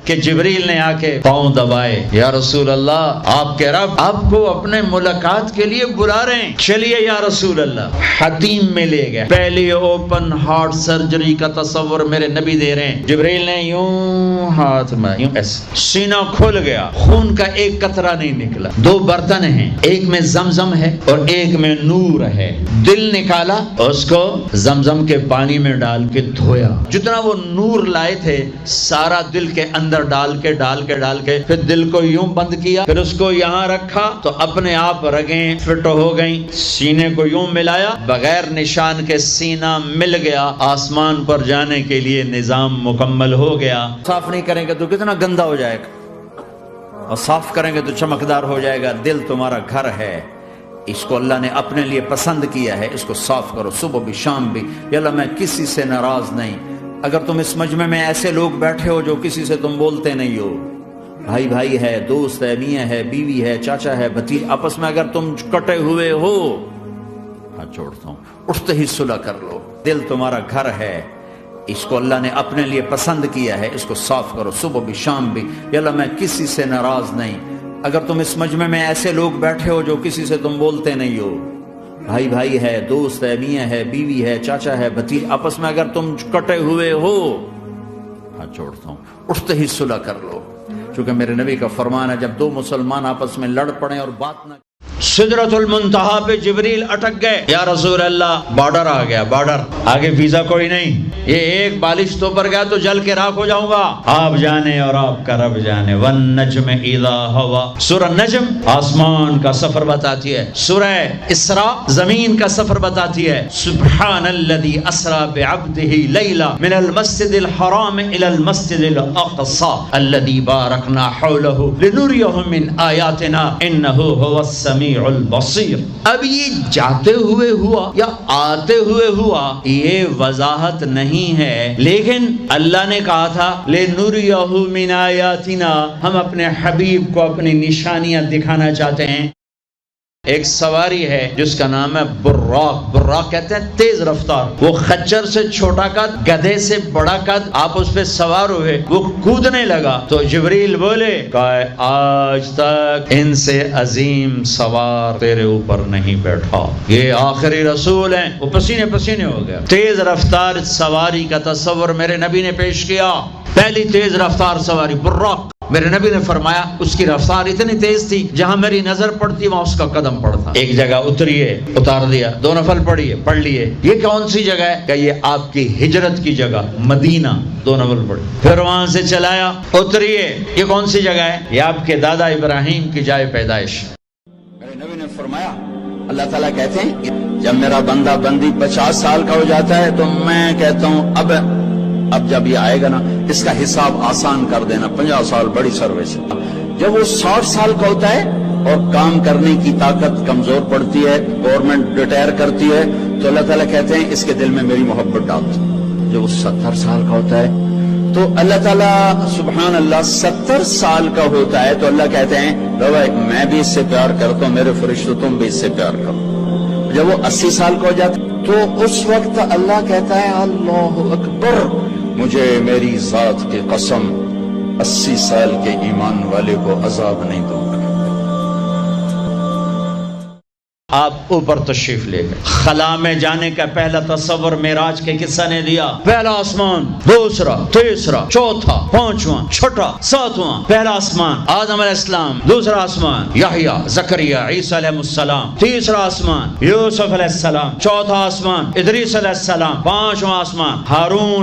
کہ جبریل نے آ کے پاؤں دبائے، یا رسول اللہ آپ کے رب آپ کو اپنے ملاقات کے لیے بلا رہے ہیں، چلیے یا رسول اللہ۔ حتیم میں لے گئے، پہلی اوپن ہارٹ سرجری کا تصور میرے نبی دے رہے ہیں۔ جبریل نے یوں ہاتھ میں یوں ایسے سینہ کھل گیا، خون کا ایک قطرہ نہیں نکلا۔ دو برتن ہیں، ایک میں زمزم ہے اور ایک میں نور ہے۔ دل نکالا، اس کو زمزم کے پانی میں ڈال کے دھویا، جتنا وہ نور لائے تھے سارا دل کے اندر ڈال کے پھر دل کو یوں بند کیا، پھر اس کو یہاں رکھا تو اپنے آپ رگیں فٹ ہو گئیں، سینے کو یوں ملایا، بغیر نشان کے سینہ مل گیا، آسمان پر جانے کے لیے نظام مکمل ہو گیا۔ صاف نہیں کریں گے تو کتنا گندا ہو جائے گا، اور صاف کریں گے تو چمکدار ہو جائے گا۔ دل تمہارا گھر ہے، اس کو اللہ نے اپنے لیے پسند کیا ہے، اس کو صاف کرو صبح بھی شام بھی۔ یا اللہ میں کسی سے ناراض نہیں۔ اگر تم اس مجمع میں ایسے لوگ بیٹھے ہو جو کسی سے تم بولتے نہیں ہو، بھائی بھائی ہے، دوست ہے، میاں ہے، بیوی ہے، چاچا ہے، بھتیجا، آپس میں اگر تم کٹے ہوئے ہو، ہاتھ جوڑتا ہوں، اٹھتے ہی صلح کر لو۔ دل تمہارا گھر ہے، اس کو اللہ نے اپنے لیے پسند کیا ہے، اس کو صاف کرو صبح بھی شام بھی۔ یا اللہ میں کسی سے ناراض نہیں۔ اگر تم اس مجمع میں ایسے لوگ بیٹھے ہو جو کسی سے تم بولتے نہیں ہو، بھائی بھائی ہے، دوست ہے، میاں ہے، بیوی ہے، چاچا ہے، بھتیجا، آپس میں اگر تم کٹے ہوئے ہو، ہاتھ جوڑتا ہوں، اٹھتے ہی صلح کر لو۔ چونکہ میرے نبی کا فرمان ہے جب دو مسلمان آپس میں لڑ پڑیں اور بات نہ، سدرۃ المنتہا پہ جبریل اٹک گئے، یا رسول اللہ بارڈر آ گیا، بارڈر آگے ویزا کوئی نہیں، یہ ایک بالش تو پر گیا تو جل کے راکھ ہو جاؤں گا، آپ جانے اور آپ کا رب جانے۔ والنجم اذا ہوا، سورہ نجم آسمان کا سفر بتاتی ہے، سورہ اسراء زمین کا سفر بتاتی ہے۔ سبحان الذی اسری بعبدہ لیلا من المسجد الحرام الی المسجد الاقصی الذی بارکنا حولہ لنریہ من آیاتنا انہ هو السمیع البصیر۔ اب یہ جاتے ہوئے ہوا یا آتے ہوئے ہوا یہ وضاحت نہیں ہے، لیکن اللہ نے کہا تھا لِنُرِيَهُ مِنْ آیاتنا، ہم اپنے حبیب کو اپنی نشانیاں دکھانا چاہتے ہیں۔ ایک سواری ہے جس کا نام ہے براق، براق کہتے ہیں تیز رفتار، وہ خچر سے چھوٹا قد، گدھے سے بڑا قد، آپ اس پہ سوار ہوئے، وہ کودنے لگا تو جبریل بولے کہ آج تک ان سے عظیم سوار تیرے اوپر نہیں بیٹھا، یہ آخری رسول ہیں۔ وہ پسینے پسینے ہو گیا۔ تیز رفتار سواری کا تصور میرے نبی نے پیش کیا، پہلی تیز رفتار سواری براق۔ میرے نبی نے فرمایا اس کی رفتار اتنی تیز تھی جہاں میری نظر پڑتی وہاں اس کا قدم پڑتا۔ ایک جگہ اتریے، اتار دیا، دو نفل پڑھیے، پڑھ لیے۔ یہ کون سی جگہ ہے؟ کہ یہ آپ کی ہجرت کی جگہ مدینہ، دو نفل پڑھی، پھر وہاں سے چلایا، اتریے۔ یہ کون سی جگہ ہے؟ یہ آپ کے دادا ابراہیم کی جائے پیدائش۔ میرے نبی نے فرمایا اللہ تعالیٰ کہتے ہیں جب میرا بندہ بندی 50 سال کا ہو جاتا ہے تو میں کہتا ہوں اب جب یہ آئے گا نا اس کا حساب آسان کر دینا، 50 سال بڑی سروس ہے۔ جب وہ 60 سال کا ہوتا ہے اور کام کرنے کی طاقت کمزور پڑتی ہے، گورنمنٹ ریٹائر کرتی ہے، تو اللہ تعالیٰ کہتے ہیں اس کے دل میں میری محبت ڈال دو۔ جب وہ 70 سال کا ہوتا ہے تو اللہ تعالیٰ سبحان اللہ 70 سال کا ہوتا ہے تو اللہ کہتے ہیں لو بھائی میں بھی اس سے پیار کرتا ہوں، میرے فرشتوں تم بھی اس سے پیار کرو۔ جب وہ 80 سال کا ہو جاتا ہے تو اس وقت اللہ کہتا ہے اللہ اکبر، مجھے میری ذات کی قسم 80 سال کے ایمان والے کو عذاب نہیں دوں گا۔ آپ اوپر تشریف لے گئے، خلا میں جانے کا پہلا تصور معراج کے قصہ نے دیا۔ پہلا آسمان، دوسرا، تیسرا، چوتھا، پانچواں، چھٹا، ساتواں۔ پہلا آسمان آدم علیہ السلام، دوسرا آسمان یحییٰ، زکریا، عیسیٰ علیہ السلام، تیسرا آسمان یوسف علیہ السلام، چوتھا آسمان ادریس علیہ السلام، پانچواں آسمان ہارون